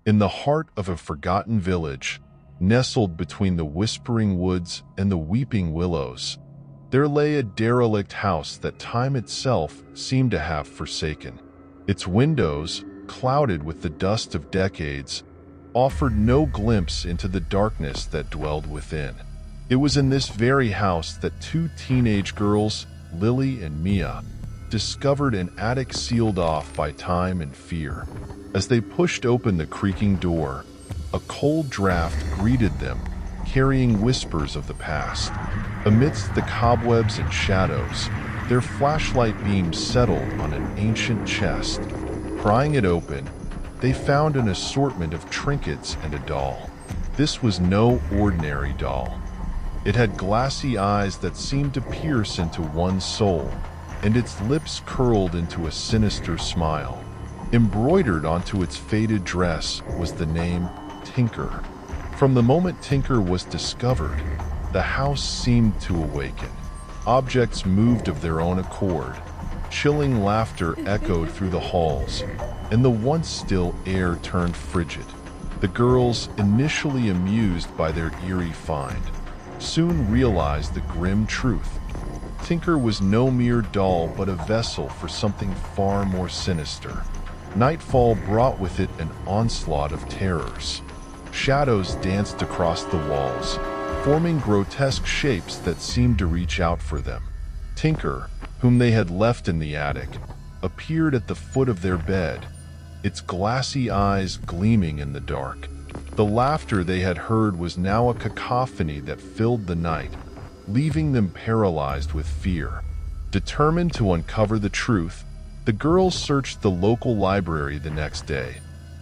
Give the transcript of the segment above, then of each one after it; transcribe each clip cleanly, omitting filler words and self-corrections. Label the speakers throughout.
Speaker 1: In the heart of a forgotten village, nestled between the whispering woods and the weeping willows, there lay a derelict house that time itself seemed to have forsaken. Its windows, clouded with the dust of decades, offered no glimpse into the darkness that dwelled within. It was in this very house that two teenage girls, Lily and Mia, discovered an attic sealed off by time and fear. As they pushed open the creaking door, a cold draft greeted them, carrying whispers of the past. Amidst the cobwebs and shadows, their flashlight beams settled on an ancient chest. Prying it open, they found an assortment of trinkets and a doll. This was no ordinary doll. It had glassy eyes that seemed to pierce into one's soul, and its lips curled into a sinister smile. Embroidered onto its faded dress was the name Tinker. From the moment Tinker was discovered, the house seemed to awaken. Objects moved of their own accord. Chilling laughter echoed through the halls, and the once still air turned frigid. The girls, initially amused by their eerie find, soon realized the grim truth. Tinker was no mere doll but a vessel for something far more sinister. Nightfall brought with it an onslaught of terrors. Shadows danced across the walls, forming grotesque shapes that seemed to reach out for them. Tinker, whom they had left in the attic, appeared at the foot of their bed, its glassy eyes gleaming in the dark. The laughter they had heard was now a cacophony that filled the night, leaving them paralyzed with fear. Determined to uncover the truth, the girls searched the local library the next day,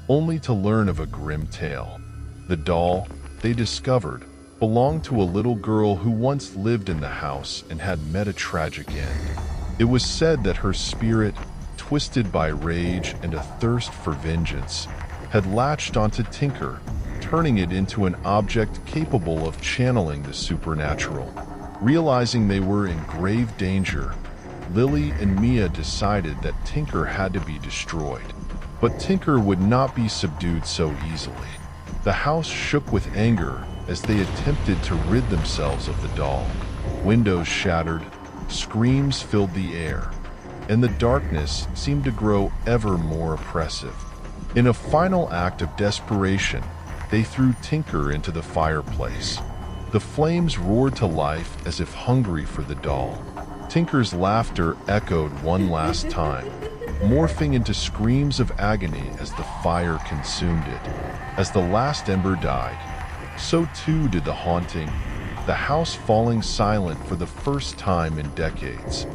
Speaker 1: only to learn of a grim tale. The doll, they discovered, belonged to a little girl who once lived in the house and had met a tragic end. It was said that her spirit, twisted by rage and a thirst for vengeance, had latched onto Tinker, turning it into an object capable of channeling the supernatural. Realizing they were in grave danger, Lily and Mia decided that Tinker had to be destroyed. But Tinker would not be subdued so easily. The house shook with anger as they attempted to rid themselves of the doll. Windows shattered, screams filled the air, and the darkness seemed to grow ever more oppressive. In a final act of desperation, they threw Tinker into the fireplace. The flames roared to life as if hungry for the doll. Tinker's laughter echoed one last time, morphing into screams of agony as the fire consumed it. As the last ember died, so too did the haunting, the house falling silent for the first time in decades.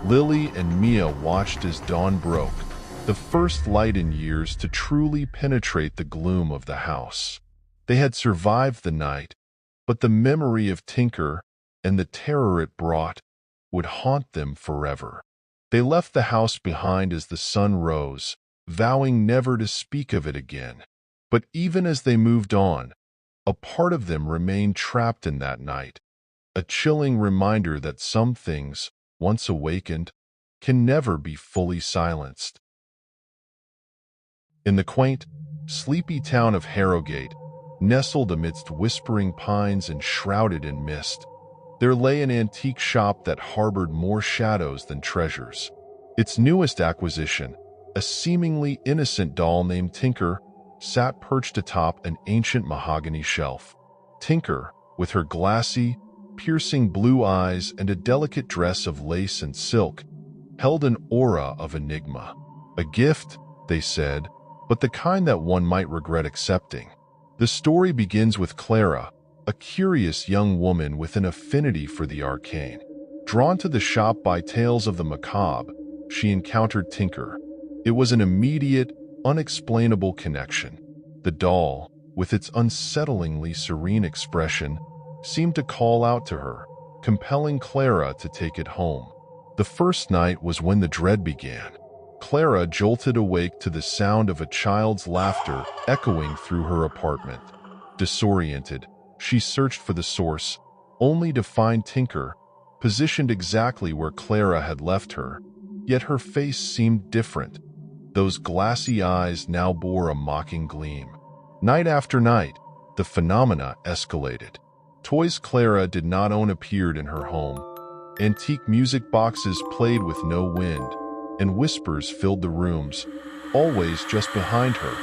Speaker 1: Lily and Mia watched as dawn broke, the first light in years to truly penetrate the gloom of the house. They had survived the night, but the memory of Tinker and the terror it brought would haunt them forever. They left the house behind as the sun rose, vowing never to speak of it again. But even as they moved on, a part of them remained trapped in that night, a chilling reminder that some things, once awakened, can never be fully silenced. In the quaint, sleepy town of Harrogate, nestled amidst whispering pines and shrouded in mist, there lay an antique shop that harbored more shadows than treasures. Its newest acquisition, a seemingly innocent doll named Tinker, sat perched atop an ancient mahogany shelf. Tinker, with her glassy, piercing blue eyes and a delicate dress of lace and silk, held an aura of enigma. A gift, they said, but the kind that one might regret accepting. The story begins with Clara, a curious young woman with an affinity for the arcane. Drawn to the shop by tales of the macabre, she encountered Tinker. It was an immediate, unexplainable connection. The doll, with its unsettlingly serene expression, seemed to call out to her, compelling Clara to take it home. The first night was when the dread began. Clara jolted awake to the sound of a child's laughter echoing through her apartment. Disoriented, she searched for the source, only to find Tinker, positioned exactly where Clara had left her, yet her face seemed different. Those glassy eyes now bore a mocking gleam. Night after night, the phenomena escalated. Toys Clara did not own appeared in her home. Antique music boxes played with no wind, and whispers filled the rooms, always just behind her,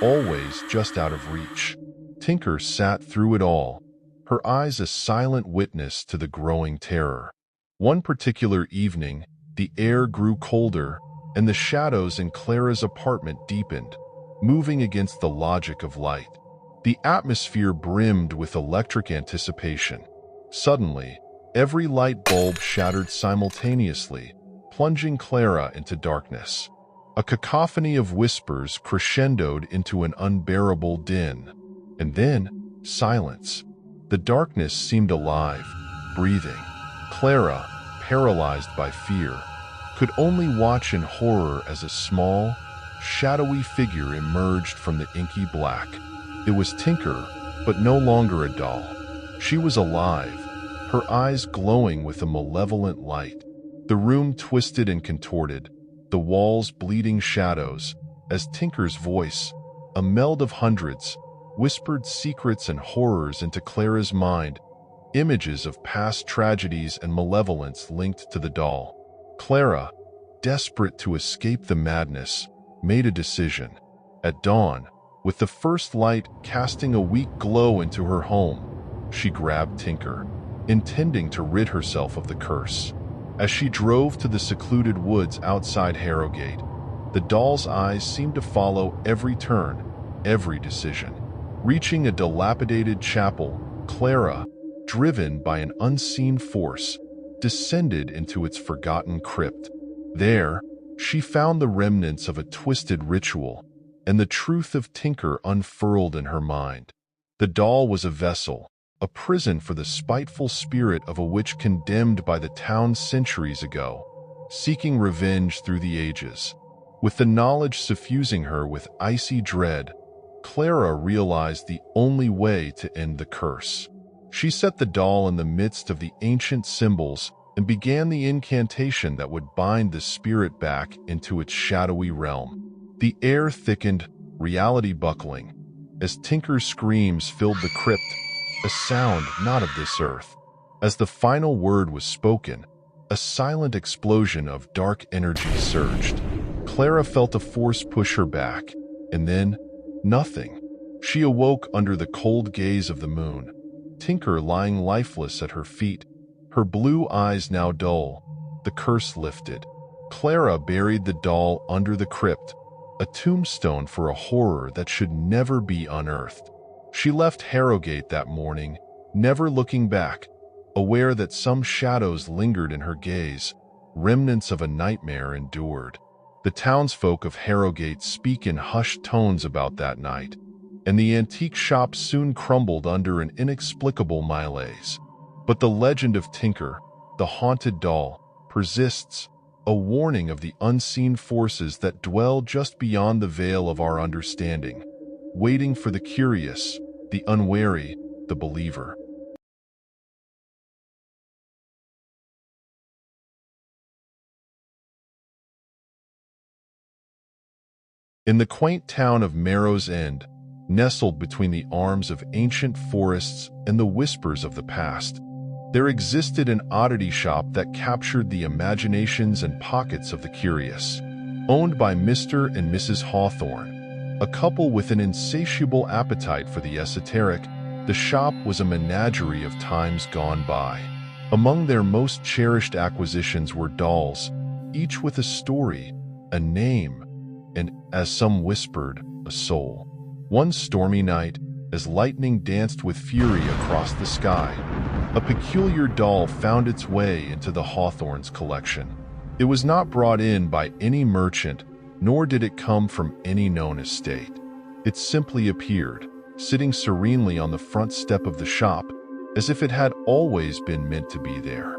Speaker 1: always just out of reach. Tinker sat through it all, her eyes a silent witness to the growing terror. One particular evening, the air grew colder, and the shadows in Clara's apartment deepened, moving against the logic of light. The atmosphere brimmed with electric anticipation. Suddenly, every light bulb shattered simultaneously, plunging Clara into darkness. A cacophony of whispers crescendoed into an unbearable din. And then, silence. The darkness seemed alive, breathing. Clara, paralyzed by fear, could only watch in horror as a small, shadowy figure emerged from the inky black. It was Tinker, but no longer a doll. She was alive, her eyes glowing with a malevolent light. The room twisted and contorted, the walls bleeding shadows, as Tinker's voice, a meld of hundreds, whispered secrets and horrors into Clara's mind, images of past tragedies and malevolence linked to the doll. Clara, desperate to escape the madness, made a decision. At dawn, with the first light casting a weak glow into her home, she grabbed Tinker, intending to rid herself of the curse. As she drove to the secluded woods outside Harrogate, the doll's eyes seemed to follow every turn, every decision. Reaching a dilapidated chapel, Clara, driven by an unseen force, descended into its forgotten crypt. There, she found the remnants of a twisted ritual, and the truth of Tinker unfurled in her mind. The doll was a vessel, a prison for the spiteful spirit of a witch condemned by the town centuries ago, seeking revenge through the ages. With the knowledge suffusing her with icy dread, Clara realized the only way to end the curse. She set the doll in the midst of the ancient symbols and began the incantation that would bind the spirit back into its shadowy realm. The air thickened, reality buckling, as Tinker's screams filled the crypt, a sound not of this earth. As the final word was spoken, a silent explosion of dark energy surged. Clara felt a force push her back, and then, nothing. She awoke under the cold gaze of the moon, Tinker lying lifeless at her feet, her blue eyes now dull. The curse lifted. Clara buried the doll under the crypt, a tombstone for a horror that should never be unearthed. She left Harrogate that morning, never looking back, aware that some shadows lingered in her gaze, remnants of a nightmare endured. The townsfolk of Harrogate speak in hushed tones about that night, and the antique shop soon crumbled under an inexplicable malaise. But the legend of Tinker, the haunted doll, persists, a warning of the unseen forces that dwell just beyond the veil of our understanding, waiting for the curious, the unwary, the believer. In the quaint town of Marrow's End, nestled between the arms of ancient forests and the whispers of the past, there existed an oddity shop that captured the imaginations and pockets of the curious. Owned by Mr. and Mrs. Hawthorne, a couple with an insatiable appetite for the esoteric, the shop was a menagerie of times gone by. Among their most cherished acquisitions were dolls, each with a story, a name, and, as some whispered, a soul. One stormy night, as lightning danced with fury across the sky, a peculiar doll found its way into the Hawthorne's collection. It was not brought in by any merchant, nor did it come from any known estate. It simply appeared, sitting serenely on the front step of the shop, as if it had always been meant to be there.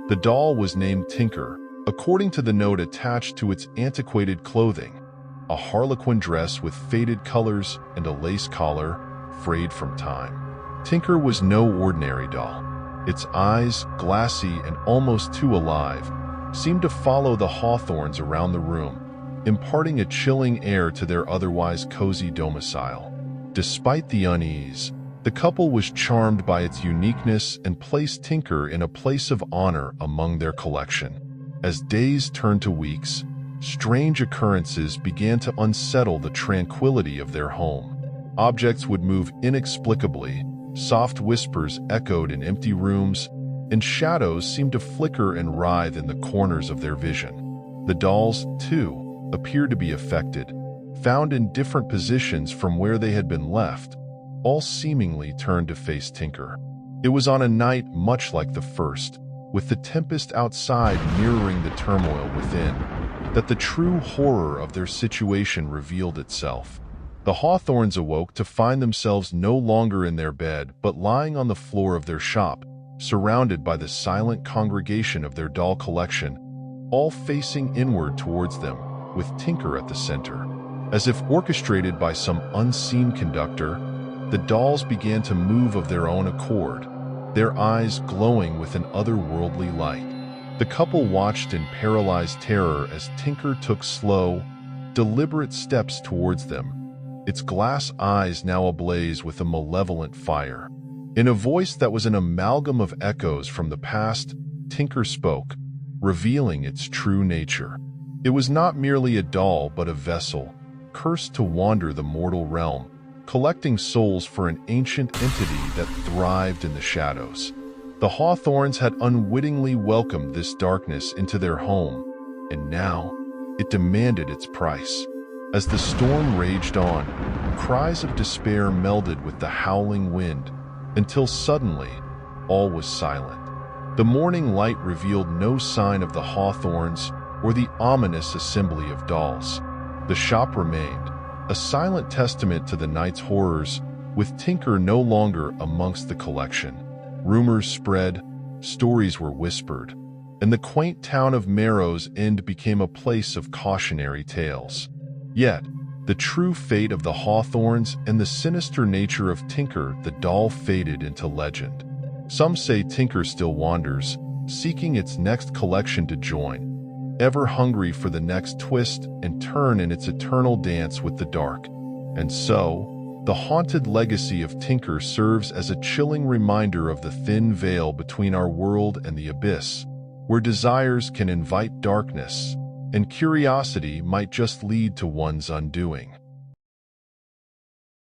Speaker 1: The doll was named Tinker, according to the note attached to its antiquated clothing, a harlequin dress with faded colors and a lace collar, frayed from time. Tinker was no ordinary doll. Its eyes, glassy and almost too alive, seemed to follow the Hawthornes around the room, imparting a chilling air to their otherwise cozy domicile. Despite the unease, the couple was charmed by its uniqueness and placed Tinker in a place of honor among their collection. As days turned to weeks, strange occurrences began to unsettle the tranquility of their home. Objects would move inexplicably, soft whispers echoed in empty rooms, and shadows seemed to flicker and writhe in the corners of their vision. The dolls, too, appeared to be affected, found in different positions from where they had been left, all seemingly turned to face Tinker. It was on a night much like the first, with the tempest outside mirroring the turmoil within, that the true horror of their situation revealed itself. The Hawthorns awoke to find themselves no longer in their bed but lying on the floor of their shop, surrounded by the silent congregation of their doll collection, all facing inward towards them, with Tinker at the center. As if orchestrated by some unseen conductor, the dolls began to move of their own accord, their eyes glowing with an otherworldly light. The couple watched in paralyzed terror as Tinker took slow, deliberate steps towards them, its glass eyes now ablaze with a malevolent fire. In a voice that was an amalgam of echoes from the past, Tinker spoke, revealing its true nature. It was not merely a doll but a vessel, cursed to wander the mortal realm, collecting souls for an ancient entity that thrived in the shadows. The Hawthorns had unwittingly welcomed this darkness into their home, and now it demanded its price. As the storm raged on, cries of despair melded with the howling wind, until suddenly all was silent. The morning light revealed no sign of the Hawthorns or the ominous assembly of dolls. The shop remained, a silent testament to the night's horrors, with Tinker no longer amongst the collection. Rumors spread, stories were whispered, and the quaint town of Marrow's End became a place of cautionary tales. Yet, the true fate of the Hawthorns and the sinister nature of Tinker the doll faded into legend. Some say Tinker still wanders, seeking its next collection to join, ever hungry for the next twist and turn in its eternal dance with the dark. And so, the haunted legacy of Tinker serves as a chilling reminder of the thin veil between our world and the abyss, where desires can invite darkness, and curiosity might just lead to one's undoing.